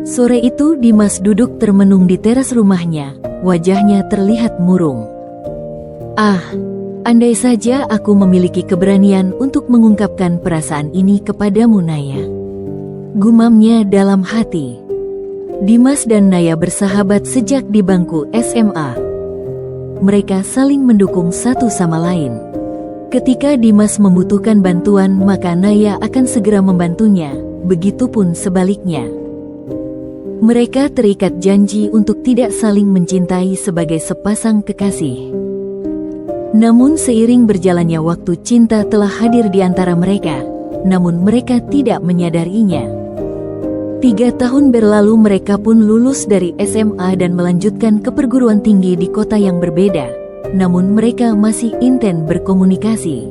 Sore itu Dimas duduk termenung di teras rumahnya, wajahnya terlihat murung. "Ah, andai saja aku memiliki keberanian untuk mengungkapkan perasaan ini kepadamu, Naya," gumamnya dalam hati. Dimas dan Naya bersahabat sejak di bangku SMA. Mereka saling mendukung satu sama lain. Ketika Dimas membutuhkan bantuan, maka Naya akan segera membantunya, begitupun sebaliknya. Mereka terikat janji untuk tidak saling mencintai sebagai sepasang kekasih. Namun seiring berjalannya waktu, cinta telah hadir di antara mereka, namun mereka tidak menyadarinya. 3 tahun berlalu, mereka pun lulus dari SMA dan melanjutkan ke perguruan tinggi di kota yang berbeda, namun mereka masih intens berkomunikasi.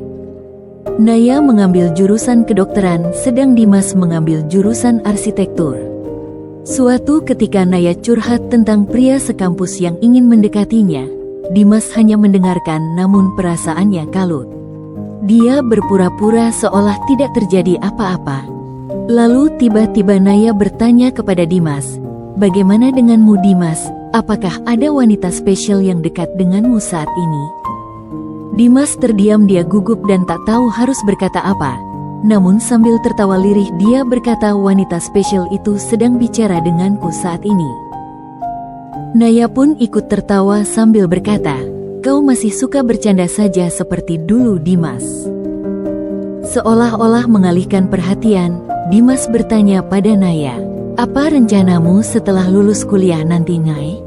Naya mengambil jurusan kedokteran, sedang Dimas mengambil jurusan arsitektur. Suatu ketika Naya curhat tentang pria sekampus yang ingin mendekatinya. Dimas hanya mendengarkan, namun perasaannya kalut. Dia berpura-pura seolah tidak terjadi apa-apa. Lalu tiba-tiba Naya bertanya kepada Dimas, "Bagaimana denganmu, Dimas? Apakah ada wanita spesial yang dekat denganmu saat ini?" Dimas terdiam, dia gugup dan tak tahu harus berkata apa. Namun sambil tertawa lirih dia berkata, "Wanita spesial itu sedang bicara denganku saat ini." Naya pun ikut tertawa sambil berkata, "Kau masih suka bercanda saja seperti dulu, Dimas." Seolah-olah mengalihkan perhatian, Dimas bertanya pada Naya, "Apa rencanamu setelah lulus kuliah nanti, Nay?"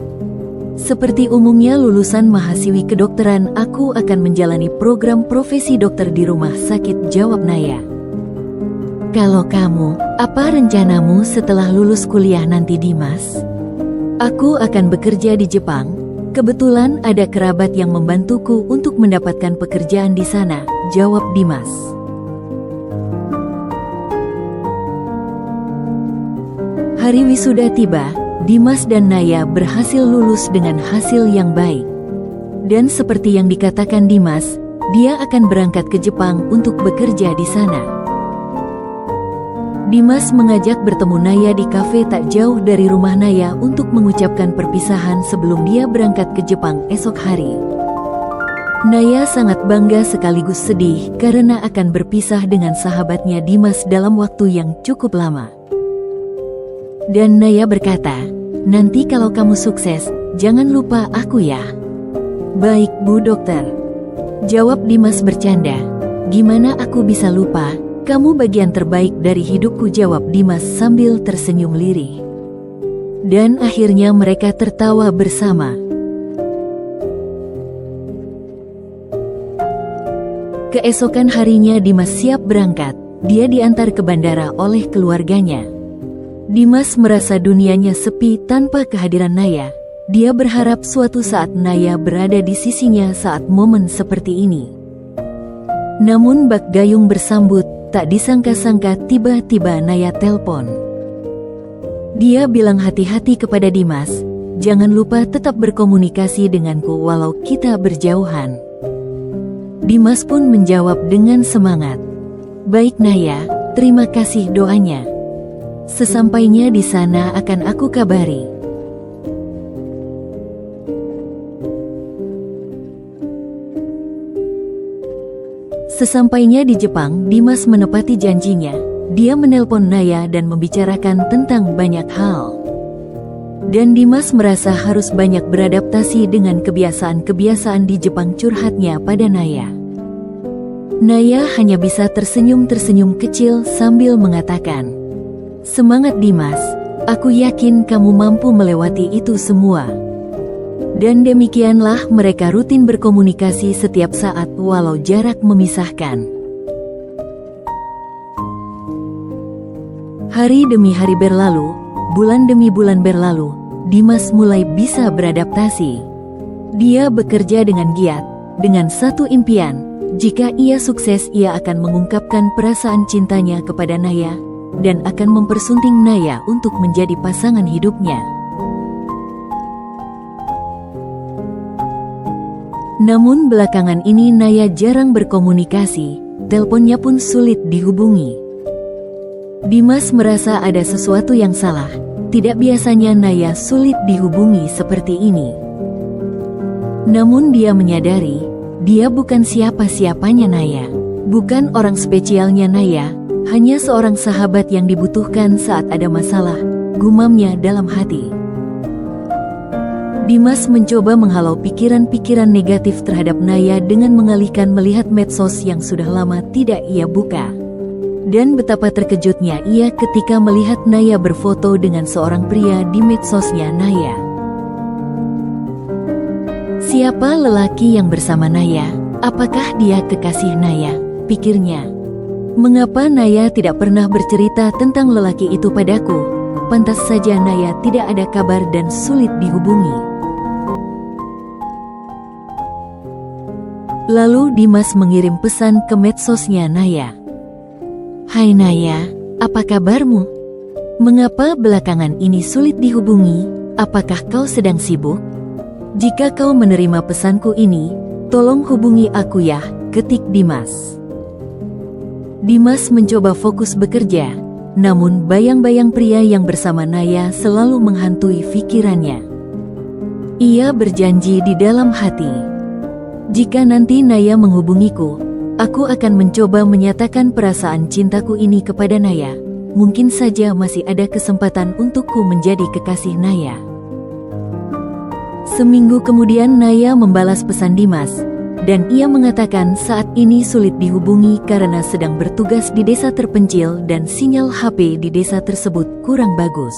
"Seperti umumnya lulusan mahasiswi kedokteran, aku akan menjalani program profesi dokter di rumah sakit," jawab Naya. "Kalau kamu, apa rencanamu setelah lulus kuliah nanti, Dimas?" "Aku akan bekerja di Jepang. Kebetulan ada kerabat yang membantuku untuk mendapatkan pekerjaan di sana," jawab Dimas. Hari wisuda tiba, Dimas dan Naya berhasil lulus dengan hasil yang baik. Dan seperti yang dikatakan Dimas, dia akan berangkat ke Jepang untuk bekerja di sana. Dimas mengajak bertemu Naya di kafe tak jauh dari rumah Naya untuk mengucapkan perpisahan sebelum dia berangkat ke Jepang esok hari. Naya sangat bangga sekaligus sedih karena akan berpisah dengan sahabatnya Dimas dalam waktu yang cukup lama. Dan Naya berkata, "Nanti kalau kamu sukses, jangan lupa aku ya." "Baik, Bu Dokter," jawab Dimas bercanda. "Gimana aku bisa lupa? Kamu bagian terbaik dari hidupku," jawab Dimas sambil tersenyum lirih. Dan akhirnya mereka tertawa bersama. Keesokan harinya Dimas siap berangkat. Dia diantar ke bandara oleh keluarganya. Dimas merasa dunianya sepi tanpa kehadiran Naya. Dia berharap suatu saat Naya berada di sisinya saat momen seperti ini. Namun bak gayung bersambut. Tak disangka-sangka tiba-tiba Naya telpon. Dia bilang hati-hati kepada Dimas, "Jangan lupa tetap berkomunikasi denganku walau kita berjauhan." Dimas pun menjawab dengan semangat, "Baik Naya, terima kasih doanya. Sesampainya di sana akan aku kabari." Sesampainya di Jepang, Dimas menepati janjinya. Dia menelpon Naya dan membicarakan tentang banyak hal. Dan Dimas merasa harus banyak beradaptasi dengan kebiasaan-kebiasaan di Jepang, curhatnya pada Naya. Naya hanya bisa tersenyum-tersenyum kecil sambil mengatakan, "Semangat Dimas, aku yakin kamu mampu melewati itu semua." Dan demikianlah mereka rutin berkomunikasi setiap saat walau jarak memisahkan. Hari demi hari berlalu, bulan demi bulan berlalu, Dimas mulai bisa beradaptasi. Dia bekerja dengan giat, dengan satu impian, jika ia sukses ia akan mengungkapkan perasaan cintanya kepada Naya, dan akan mempersunting Naya untuk menjadi pasangan hidupnya. Namun belakangan ini Naya jarang berkomunikasi, teleponnya pun sulit dihubungi. Dimas merasa ada sesuatu yang salah. Tidak biasanya Naya sulit dihubungi seperti ini. Namun dia menyadari, dia bukan siapa-siapanya Naya. Bukan orang spesialnya Naya, hanya seorang sahabat yang dibutuhkan saat ada masalah, gumamnya dalam hati. Dimas mencoba menghalau pikiran-pikiran negatif terhadap Naya dengan mengalihkan melihat medsos yang sudah lama tidak ia buka. Dan betapa terkejutnya ia ketika melihat Naya berfoto dengan seorang pria di medsosnya Naya. Siapa lelaki yang bersama Naya? Apakah dia kekasih Naya? Pikirnya. Mengapa Naya tidak pernah bercerita tentang lelaki itu padaku? Pantas saja Naya tidak ada kabar dan sulit dihubungi. Lalu Dimas mengirim pesan ke medsosnya Naya. Hai Naya, apa kabarmu? Mengapa belakangan ini sulit dihubungi? Apakah kau sedang sibuk? Jika kau menerima pesanku ini, tolong hubungi aku ya, ketik Dimas. Dimas mencoba fokus bekerja, namun bayang-bayang pria yang bersama Naya selalu menghantui pikirannya. Ia berjanji di dalam hati, jika nanti Naya menghubungiku, aku akan mencoba menyatakan perasaan cintaku ini kepada Naya. Mungkin saja masih ada kesempatan untukku menjadi kekasih Naya. Seminggu kemudian Naya membalas pesan Dimas, dan ia mengatakan saat ini sulit dihubungi karena sedang bertugas di desa terpencil dan sinyal HP di desa tersebut kurang bagus.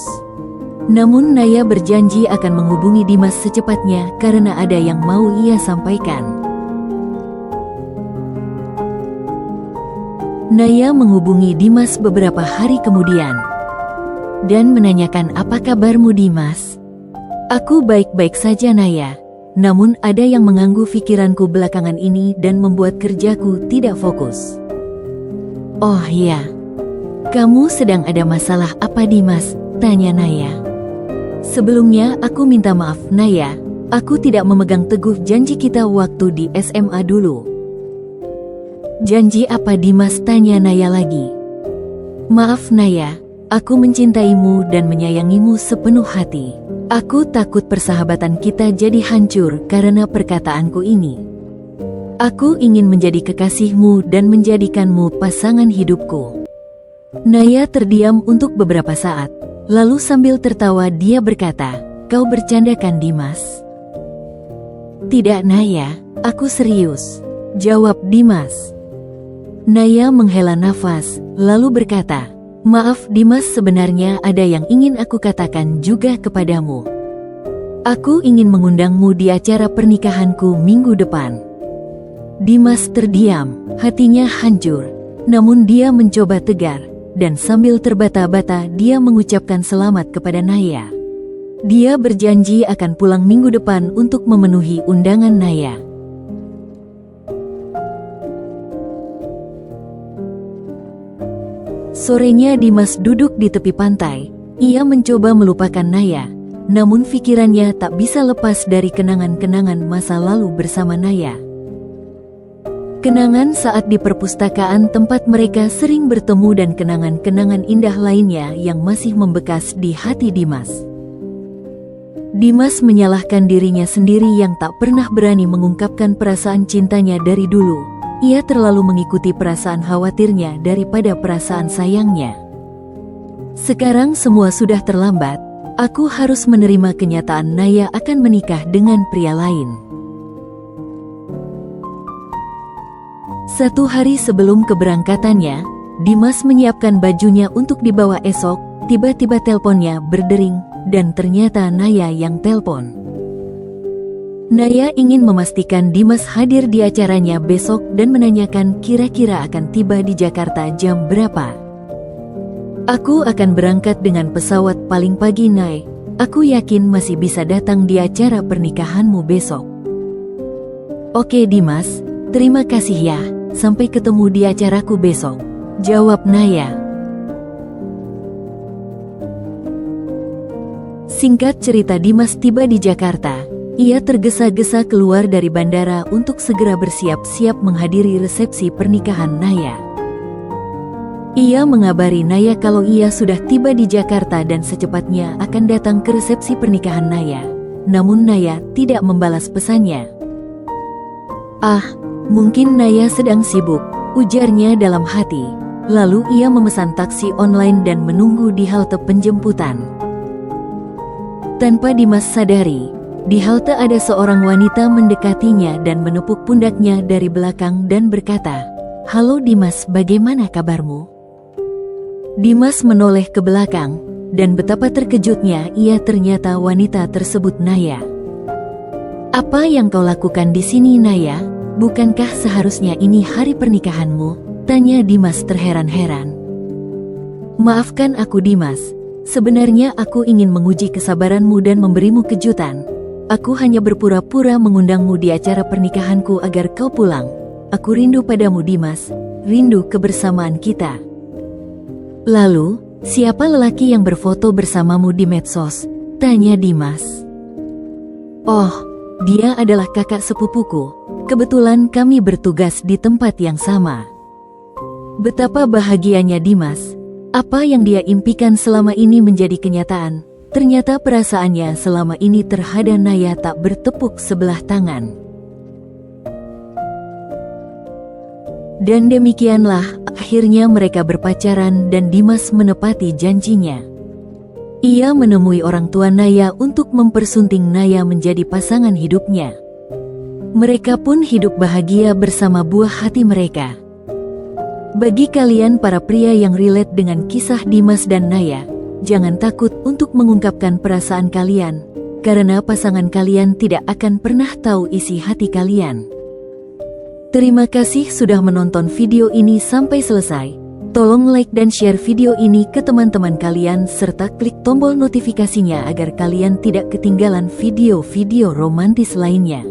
Namun Naya berjanji akan menghubungi Dimas secepatnya karena ada yang mau ia sampaikan. Naya menghubungi Dimas beberapa hari kemudian dan menanyakan apa kabarmu Dimas? Aku baik-baik saja Naya, namun ada yang mengganggu pikiranku belakangan ini dan membuat kerjaku tidak fokus. Oh ya, kamu sedang ada masalah apa Dimas? Tanya Naya. Sebelumnya aku minta maaf Naya, aku tidak memegang teguh janji kita waktu di SMA dulu. Janji apa Dimas? Tanya Naya lagi. Maaf Naya, aku mencintaimu dan menyayangimu sepenuh hati. Aku takut persahabatan kita jadi hancur karena perkataanku ini. Aku ingin menjadi kekasihmu dan menjadikanmu pasangan hidupku. Naya terdiam untuk beberapa saat, lalu sambil tertawa dia berkata, kau bercanda kan Dimas? Tidak Naya, aku serius, jawab Dimas. Naya menghela nafas, lalu berkata, maaf Dimas, sebenarnya ada yang ingin aku katakan juga kepadamu. Aku ingin mengundangmu di acara pernikahanku minggu depan. Dimas terdiam, hatinya hancur, namun dia mencoba tegar, dan sambil terbata-bata dia mengucapkan selamat kepada Naya. Dia berjanji akan pulang minggu depan untuk memenuhi undangan Naya. Sorenya Dimas duduk di tepi pantai. Ia mencoba melupakan Naya, namun pikirannya tak bisa lepas dari kenangan-kenangan masa lalu bersama Naya. Kenangan saat di perpustakaan tempat mereka sering bertemu dan kenangan-kenangan indah lainnya yang masih membekas di hati Dimas. Dimas menyalahkan dirinya sendiri yang tak pernah berani mengungkapkan perasaan cintanya dari dulu. Ia terlalu mengikuti perasaan khawatirnya daripada perasaan sayangnya. Sekarang semua sudah terlambat. Aku harus menerima kenyataan Naya akan menikah dengan pria lain. Satu hari sebelum keberangkatannya, Dimas menyiapkan bajunya untuk dibawa esok. Tiba-tiba teleponnya berdering, dan ternyata Naya yang telepon. Naya ingin memastikan Dimas hadir di acaranya besok dan menanyakan kira-kira akan tiba di Jakarta jam berapa. Aku akan berangkat dengan pesawat paling pagi Nay. Aku yakin masih bisa datang di acara pernikahanmu besok. Oke Dimas, terima kasih ya. Sampai ketemu di acaraku besok, jawab Naya. Singkat cerita, Dimas tiba di Jakarta. Ia tergesa-gesa keluar dari bandara untuk segera bersiap-siap menghadiri resepsi pernikahan Naya. Ia mengabari Naya kalau ia sudah tiba di Jakarta dan secepatnya akan datang ke resepsi pernikahan Naya. Namun Naya tidak membalas pesannya. "Ah, mungkin Naya sedang sibuk," ujarnya dalam hati. Lalu ia memesan taksi online dan menunggu di halte penjemputan. Tanpa Dimas sadari, di halte ada seorang wanita mendekatinya dan menepuk pundaknya dari belakang dan berkata, "Halo Dimas, bagaimana kabarmu?" Dimas menoleh ke belakang, dan betapa terkejutnya ia ternyata wanita tersebut Naya. "Apa yang kau lakukan di sini Naya? Bukankah seharusnya ini hari pernikahanmu?" tanya Dimas terheran-heran. "Maafkan aku Dimas, sebenarnya aku ingin menguji kesabaranmu dan memberimu kejutan. Aku hanya berpura-pura mengundangmu di acara pernikahanku agar kau pulang. Aku rindu padamu Dimas, rindu kebersamaan kita." "Lalu, siapa lelaki yang berfoto bersamamu di medsos?" tanya Dimas. "Oh, dia adalah kakak sepupuku. Kebetulan kami bertugas di tempat yang sama." Betapa bahagianya Dimas. Apa yang dia impikan selama ini menjadi kenyataan. Ternyata perasaannya selama ini terhadap Naya tak bertepuk sebelah tangan. Dan demikianlah, akhirnya mereka berpacaran dan Dimas menepati janjinya. Ia menemui orang tua Naya untuk mempersunting Naya menjadi pasangan hidupnya. Mereka pun hidup bahagia bersama buah hati mereka. Bagi kalian para pria yang relate dengan kisah Dimas dan Naya, jangan takut untuk mengungkapkan perasaan kalian, karena pasangan kalian tidak akan pernah tahu isi hati kalian. Terima kasih sudah menonton video ini sampai selesai. Tolong like dan share video ini ke teman-teman kalian serta klik tombol notifikasinya agar kalian tidak ketinggalan video-video romantis lainnya.